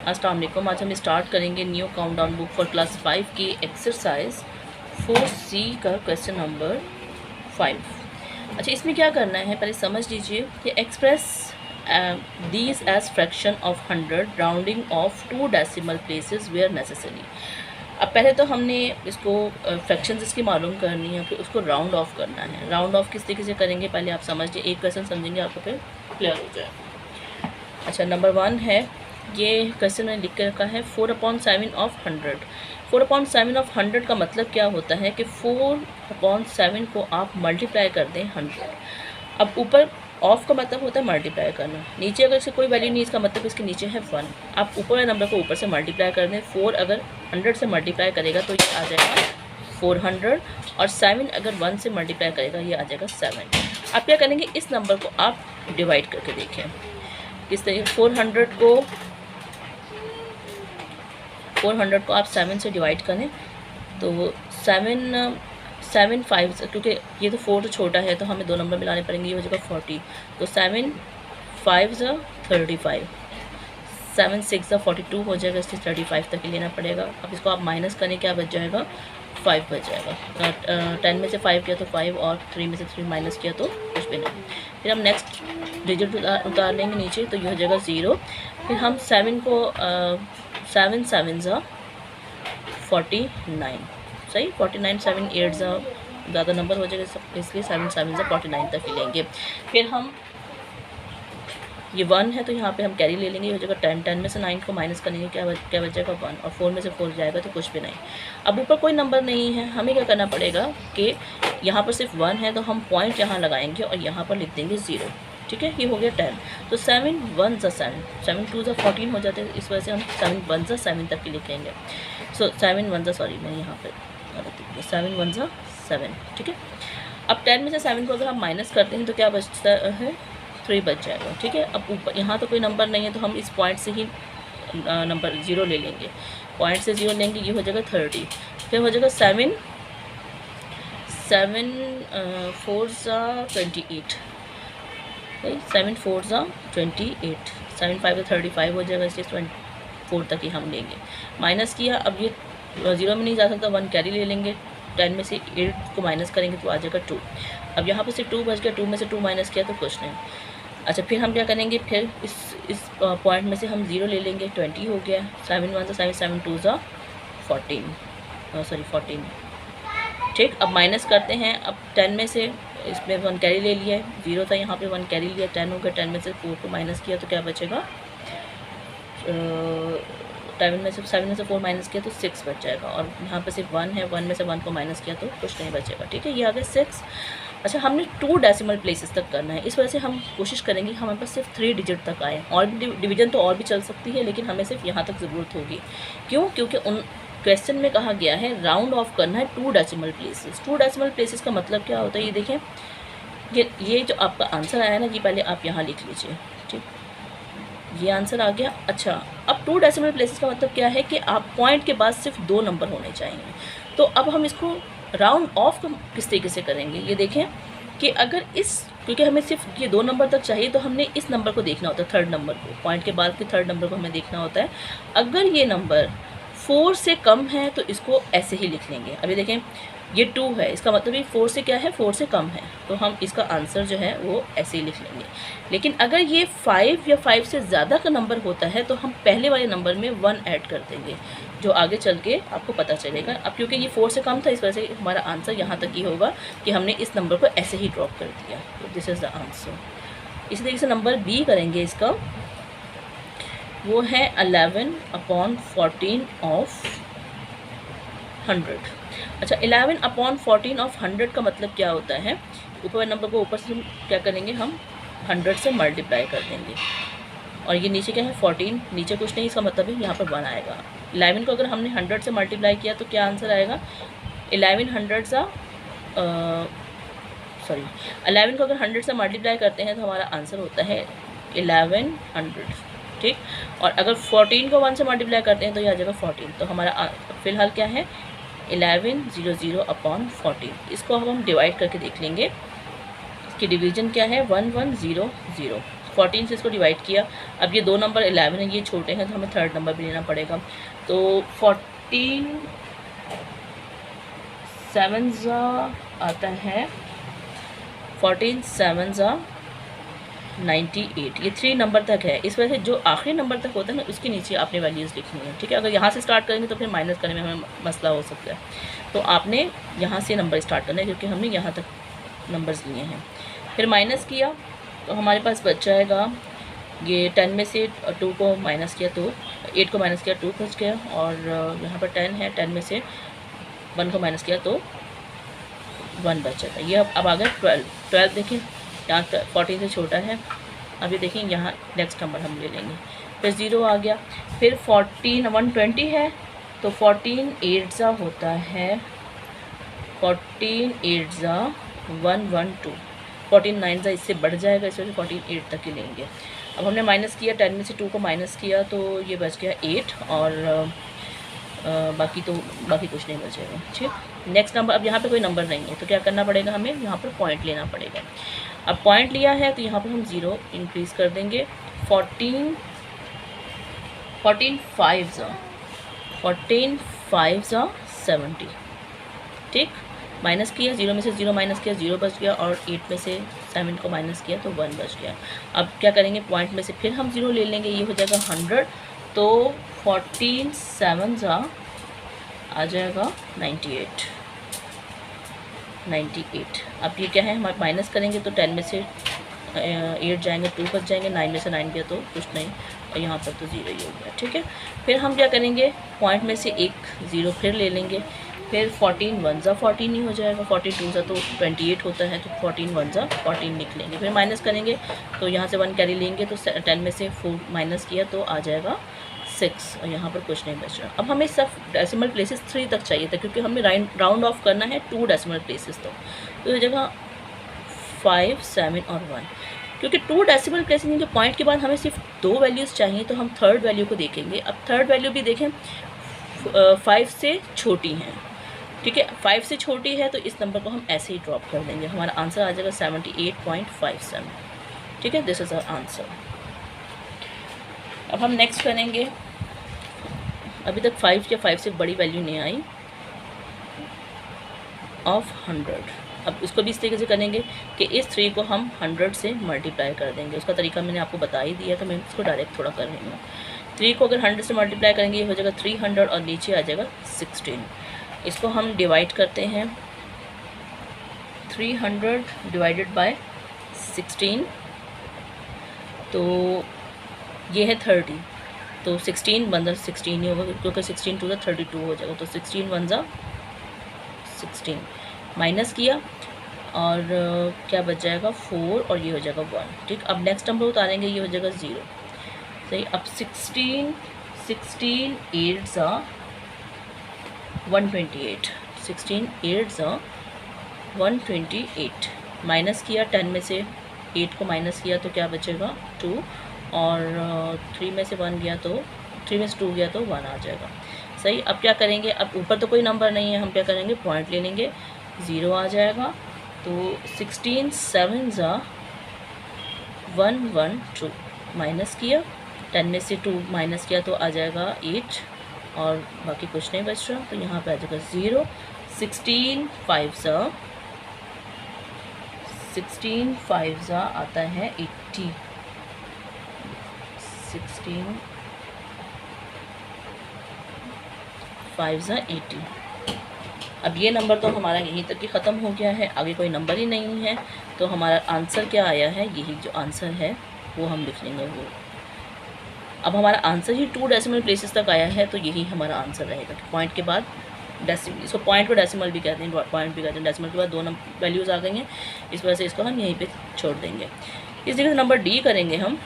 अस्सलाम वालेकुम। आज हम स्टार्ट करेंगे new countdown book for class 5 की एक्सरसाइज 4C का क्वेश्चन नंबर 5। अच्छा, इसमें क्या करना है पहले समझ लीजिए कि express these as fraction of 100 rounding off 2 decimal places where necessary. अब पहले तो हमने इसको फ्रैक्शंस इसकी मालूम करनी है, फिर उसको राउंड ऑफ करना है। राउंड ऑफ किस तरीके से करेंगे पहले आप समझिए, एक क्वेश्चन समझेंगे आपको फिर क्लियर हो जाए। अच्छा, नंबर 1 है, ये क्वेश्चन में लिख के रखा है 4/7 ऑफ 100। 4/7 ऑफ 100 का मतलब क्या होता है कि 4/7 को आप मल्टीप्लाई कर दें 100। अब ऊपर ऑफ का मतलब होता है मल्टीप्लाई करना, नीचे अगर इससे कोई वैल्यू नहीं इसका मतलब इसके नीचे है 1। आप ऊपर वाले नंबर को ऊपर से मल्टीप्लाई कर दें। 4 अगर 100 से मल्टीप्लाई करेगा तो ये आ जाएगा 400, और 7 अगर 1 से मल्टीप्लाई करेगा ये आ जाएगा 7। आप क्या करेंगे, इस नंबर को आप डिवाइड करके देखें किस तरीके। 400 को आप 7 से डिवाइड करें तो 7 5, क्योंकि ये तो 4 तो छोटा है तो हमें 2 नंबर मिलाने पड़ेंगे, ये हो जाएगा 40। तो 7 5 35, 7 6 42 हो जाएगा, इसलिए 35 तक ही लेना पड़ेगा। अब इसको आप माइनस करें, क्या बच जाएगा 5 बच जाएगा। 10 में से 5 किया तो 5, और 3 में से 3 माइनस किया तो कुछ भी नहीं। फिर हम नेक्स्ट डिजिट उतार लेंगे नीचे तो ये हो जाएगा 0। फिर हम 7 को 7 7 49, सही 49, 7 8 ज़्यादा नंबर हो जाएगा, इसलिए 7 7 49 तक ही लेंगे। फिर हम ये 1 है तो यहाँ पे हम कैरी ले लेंगे, ये हो जाएगा 10। 10 में से 9 को माइनस करेंगे, क्या बचेगा 1, और 4 में से 4 जाएगा तो कुछ भी नहीं। अब ऊपर कोई नंबर नहीं है, हमें क्या करना पड़ेगा कि यहाँ पर सिर्फ 1 है तो हम पॉइंट यहाँ लगाएंगे और यहाँ पर लिख देंगे 0। ठीक है, ये हो गया 10। तो 7 1 7, 7 2 14 हो जाते हैं, इस वजह से हम 7 1 7 तक ही लिखेंगे। सो 7 1 सॉरी मैं यहाँ पर 7 1 7। ठीक है, अब 10 में से 7 को अगर हम माइनस करते हैं तो क्या बचता है 3 बच जाएगा। ठीक है, अब ऊपर यहाँ तो कोई नंबर नहीं है तो हम इस पॉइंट से ही नंबर 0 ले लेंगे, पॉइंट से 0 लेंगे, ये हो जाएगा 30। फिर हो जाएगा 7 4 28, 7 4 28, 7 5 35 हो जाएगा, इसलिए 24 तक ही हम लेंगे। माइनस किया, अब ये 0 में नहीं जा सकता, 1 कैरी ले लेंगे। 10 में से 8 को माइनस करेंगे तो आ जाएगा 2। अब यहाँ पर से 2 बच गया, 2 में से 2 माइनस किया तो कुछ नहीं। अच्छा, फिर हम क्या करेंगे, फिर इस पॉइंट में से हम 0 ले लेंगे, 20 हो गया। 7 1 7, 7 2 14, सॉरी 14। ठीक, अब माइनस करते हैं। अब 10 में से इसमें 1 कैरी ले लिया है, 0 था यहाँ पे 1 कैरी लिया, 10 हो गया। 10 में से 4 को माइनस किया तो क्या बचेगा, 7 में से 4 माइनस किया तो 6 बच जाएगा, और यहाँ पे सिर्फ 1 है, 1 में से 1 को माइनस किया तो कुछ नहीं बचेगा। ठीक है, ये आ गया 6। अच्छा, हमने 2 डेसिमल प्लेसेस तक करना है, इस वजह से हम कोशिश करेंगे हमारे पास सिर्फ 3 डिजिट तक आए। और भी डिवीजन तो और भी चल सकती है, लेकिन हमें सिर्फ यहाँ तक ज़रूरत होगी। क्यों? क्योंकि उन क्वेश्चन में कहा गया है राउंड ऑफ करना है 2 डेसिमल प्लेसेस। 2 डेसिमल प्लेसेस का मतलब क्या होता है, ये देखें, ये जो आपका आंसर आया ना, ये पहले आप यहाँ लिख लीजिए। ठीक, ये आंसर आ गया। अच्छा, अब 2 डेसिमल प्लेसेस का मतलब क्या है कि आप पॉइंट के बाद सिर्फ 2 नंबर होने चाहिए। तो अब हम इसको राउंड ऑफ किस तरीके से करेंगे, ये देखें कि अगर क्योंकि हमें सिर्फ ये 2 नंबर तक चाहिए तो हमने इस नंबर को देखना होता है, थर्ड नंबर को, पॉइंट के बाद के थर्ड नंबर को हमें देखना होता है। अगर ये नंबर 4 से कम है तो इसको ऐसे ही लिख लेंगे। अभी देखें, ये 2 है, इसका मतलब ये 4 से क्या है, 4 से कम है, तो हम इसका आंसर जो है वो ऐसे ही लिख लेंगे। लेकिन अगर ये 5 या 5 से ज़्यादा का नंबर होता है तो हम पहले वाले नंबर में 1 ऐड कर देंगे, जो आगे चल के आपको पता चलेगा। अब क्योंकि ये 4 से कम था, इस वजह से हमारा आंसर यहाँ तक ही होगा कि हमने इस नंबर को ऐसे ही ड्रॉप कर दिया। तो दिस इज़ द आंसर। इसी तरीके से नंबर बी करेंगे, इसका वो है 11/14 ऑफ 100। अच्छा, 11/14 ऑफ 100 का मतलब क्या होता है, ऊपर नंबर को ऊपर से क्या करेंगे, हम 100 से मल्टीप्लाई कर देंगे, और ये नीचे क्या है 14, नीचे कुछ नहीं, इसका मतलब है यहाँ पर 1 आएगा। 11 को अगर हमने 100 से मल्टीप्लाई किया तो क्या आंसर आएगा, 11 को अगर 100 से मल्टीप्लाई करते हैं तो हमारा आंसर होता है 1100। ठीक, और अगर 14 को 1 से मल्टीप्लाई करते हैं तो ये आ जाएगा 14। तो हमारा फ़िलहाल क्या है 1100/14। इसको हम डिवाइड करके देख लेंगे, इसकी डिवीज़न क्या है 1100। 14 से इसको डिवाइड किया। अब ये दो नंबर 11 है, ये छोटे हैं तो हमें थर्ड नंबर भी लेना पड़ेगा। तो 14 7 आता है 14 7 98। ये 3 नंबर तक है। इस वजह से जो आखिरी नंबर तक होता है ना उसके नीचे आपने वैल्यूज़ लिखनी है, ठीक है। अगर यहाँ से स्टार्ट करेंगे तो फिर माइनस करने में हमें मसला हो सकता है, तो आपने यहाँ से नंबर स्टार्ट करना है क्योंकि हमने यहाँ तक नंबर्स लिए हैं। फिर माइनस किया तो हमारे पास बच जाएगा ये 10 में से 2 को माइनस किया तो 8 को माइनस किया 2 बच गया, और यहाँ पर 10 है, 10 में से 1 को माइनस किया तो 1 बच जाता है। ये अब आ गया 12 देखिए यहाँ 14 से छोटा है। अभी देखिए यहाँ नेक्स्ट नंबर हम ले लेंगे, फिर 0 आ गया। फिर 14 120 है तो 14 8 होता है 14 8 112। 14 9 इससे बढ़ जाएगा, इस वजह से 14 8 तक ही लेंगे। अब हमने माइनस किया 10 में से 2 को माइनस किया तो ये बच गया 8, और बाकी कुछ नहीं बचेगा, ठीक। नेक्स्ट नंबर, अब यहाँ पे कोई नंबर नहीं है तो क्या करना पड़ेगा, हमें यहाँ पर पॉइंट लेना पड़ेगा। अब पॉइंट लिया है तो यहाँ पर हम 0 इंक्रीज़ कर देंगे। 14 5 70, ठीक। माइनस किया, 0 में से 0 माइनस किया 0 बच गया, और 8 में से 7 को माइनस किया तो 1 बच गया। अब क्या करेंगे, पॉइंट में से फिर हम 0 ले लेंगे, ये हो जाएगा 100। तो 14 7 आ जाएगा 98। अब ये क्या है, हमारे माइनस करेंगे तो 10 में से 8 जाएंगे 2 बच जाएंगे, 9 में से 9 गया तो कुछ नहीं, और यहाँ पर तो 0 ही हो गया, ठीक है। फिर हम क्या करेंगे, पॉइंट में से एक 0 फिर ले लेंगे। फिर 14 1 14 ही हो जाएगा, 14 2 तो 28 होता है, तो 14 1 14 लिख लेंगे। फिर माइनस करेंगे तो यहाँ से 1 कैरी लेंगे तो 10 में से 4 माइनस किया तो आ जाएगा 6, और यहाँ पर कुछ नहीं बच रहा। अब हमें सिर्फ डेसिमल प्लेसेस 3 तक चाहिए था क्योंकि हमें राउंड ऑफ करना है 2 डेसिमल प्लेसेस तक, तो ये जगह 5 7 और 1। क्योंकि 2 डेसिमल प्लेसेस के पॉइंट के बाद हमें सिर्फ 2 वैल्यूज़ चाहिए, तो हम थर्ड वैल्यू को देखेंगे। अब थर्ड वैल्यू भी देखें 5 से छोटी हैं, ठीक है। 5 से छोटी है तो इस नंबर को हम ऐसे ही ड्रॉप कर देंगे, हमारा आंसर आ जाएगा 78.57, ठीक है। This is our answer. अब हम नेक्स्ट करेंगे, अभी तक 5 या 5 से बड़ी वैल्यू नहीं आई, ऑफ 100। अब इसको भी इस तरीके से करेंगे कि इस 3 को हम 100 से मल्टीप्लाई कर देंगे। उसका तरीका मैंने आपको बता ही दिया, तो मैं इसको डायरेक्ट थोड़ा कर रही हूँ। 3 को अगर 100 से मल्टीप्लाई करेंगे ये हो जाएगा 300, और नीचे आ जाएगा 16। इसको हम डिवाइड करते हैं, 300 डिवाइडेड बाय 16, तो ये है 30, तो 16 1 16 ही होगा क्योंकि 16 2 32 हो जाएगा, तो 16 1 16 माइनस किया, और क्या बच जाएगा 4, और ये हो जाएगा 1, ठीक। अब नेक्स्ट नंबर उतारेंगे, ये हो जाएगा 0, सही। अब 16 8 128, 16 8 128 माइनस किया, 10 में से 8 को माइनस किया तो क्या बचेगा 2, और 3 में से 1 गया तो 3 में से 2 गया तो 1 आ जाएगा, सही। अब क्या करेंगे, अब ऊपर तो कोई नंबर नहीं है, हम क्या करेंगे, पॉइंट ले लेंगे, 0 आ जाएगा। तो 16 7 112 माइनस किया, 10 में से 2 माइनस किया तो आ जाएगा 8, और बाकी कुछ नहीं बच रहा, तो यहाँ पे आ जाएगा 0। 16 5 आता है 80, 16 5 80। अब ये नंबर तो हमारा यहीं तक ही ख़त्म हो गया है, आगे कोई नंबर ही नहीं है, तो हमारा आंसर क्या आया है, यही जो आंसर है वो हम लिख लेंगे वो। अब हमारा आंसर ही 2 डेसिमल प्लेसेस तक आया है, तो यही हमारा आंसर रहेगा कि पॉइंट के बाद डेसिमल, इसको पॉइंट को डेसिमल भी कहते हैं, पॉइंट भी कहते हैं। डेसिमल के बाद 2 वैल्यूज़ आ गई हैं, इस वजह से इसको हम यहीं पे छोड़ देंगे। इस जगह नंबर डी करेंगे हम,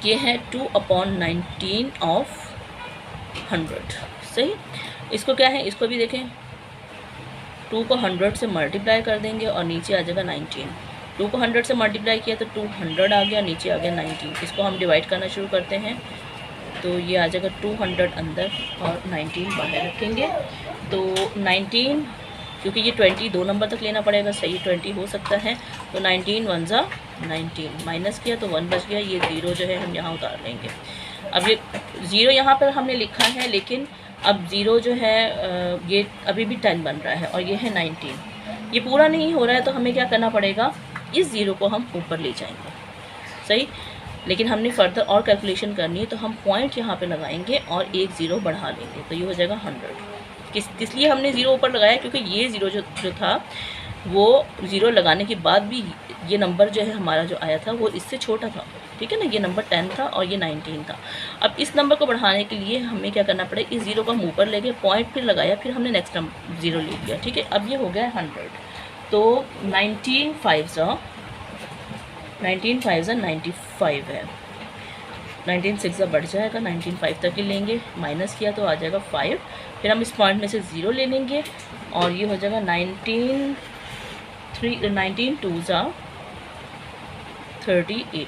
ये है 2/19 ऑफ 100, सही। इसको क्या है, इसको भी देखें, 2 को 100 से मल्टीप्लाई कर देंगे और नीचे आ जाएगा 19। 2 को 100 से मल्टीप्लाई किया तो 200 आ गया, नीचे आ गया 19। इसको हम डिवाइड करना शुरू करते हैं, तो ये आ जाएगा 200 अंदर और 19 बाहर रखेंगे। तो 19, क्योंकि ये 20 2 नंबर तक लेना पड़ेगा, सही 20 हो सकता है, तो 19 1 19 माइनस किया तो 1 बच गया, ये 0 जो है हम यहाँ उतार लेंगे। अब ये 0 यहाँ पर हमने लिखा है, लेकिन अब 0 जो है ये अभी भी 10 बन रहा है और ये है 19, ये पूरा नहीं हो रहा है, तो हमें क्या करना पड़ेगा, इस 0 को हम ऊपर ले जाएंगे, सही। लेकिन हमने फर्दर और कैलकुलेशन करनी है, तो हम पॉइंट यहाँ पे लगाएंगे और एक 0 बढ़ा लेंगे, तो ये हो जाएगा 100। किस लिए हमने 0 ऊपर लगाया, क्योंकि ये 0 जो था वो 0 लगाने के बाद भी ये नंबर जो है हमारा जो आया था वो इससे छोटा था, ठीक है ना। ये नंबर 10 था और ये 19 था। अब इस नंबर को बढ़ाने के लिए हमें क्या करना पड़ेगा, इस 0 को हम ऊपर ले गए, पॉइंट फिर लगाया, फिर हमने नेक्स्ट नंबर 0 ले लिया, ठीक है। अब ये हो गया 100, तो 19 5 95 है, 19 6 बढ़ जाएगा, 19 5 तक ही लेंगे, माइनस किया तो आ जाएगा 5, फिर हम इस पॉइंट में से 0 ले लेंगे और ये हो जाएगा 19 2 38,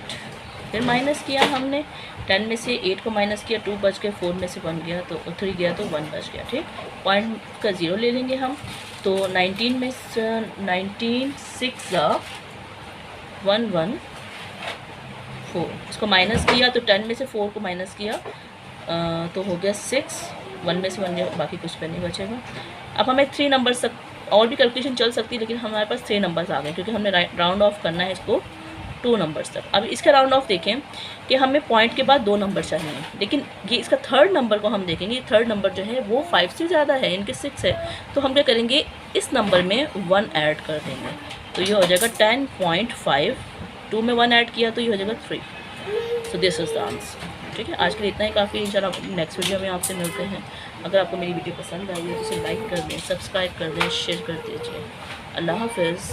फिर माइनस किया हमने, 10 में से 8 को माइनस किया, 2 बच गए, 4 में से 1 गया तो 3 गया तो 1 बच गया, ठीक। पॉइंट का 0 ले लेंगे हम, तो 19 में 19 6 114, इसको माइनस किया तो 10 में से 4 को माइनस किया तो हो गया 6, 1 में से 1 गया, बाकी कुछ पे नहीं बचेगा। अब हमें 3 नंबर्स तक और भी कैलकुलेशन चल सकती है, लेकिन हमारे पास 3 नंबर्स आ गए, क्योंकि हमने राउंड ऑफ करना है इसको 2 नंबर्स तक। अब इसका राउंड ऑफ देखें कि हमें पॉइंट के बाद 2 नंबर चाहिए, लेकिन ये इसका थर्ड नंबर को हम देखेंगे, थर्ड नंबर जो है वो 5 से ज़्यादा है, इनके 6 है, तो हम क्या करेंगे, इस नंबर में 1 ऐड कर देंगे, तो ये हो जाएगा 10.5, 2 में 1 ऐड किया तो ये हो जाएगा 3। So this is the answer, ठीक है। आज के लिए इतना ही काफ़ी, इंशाल्लाह नेक्स्ट वीडियो में आपसे मिलते हैं। अगर आपको मेरी वीडियो पसंद आई है तो इसे लाइक कर दें, सब्सक्राइब कर दें, शेयर कर दीजिए। अल्लाह हाफ़िज़।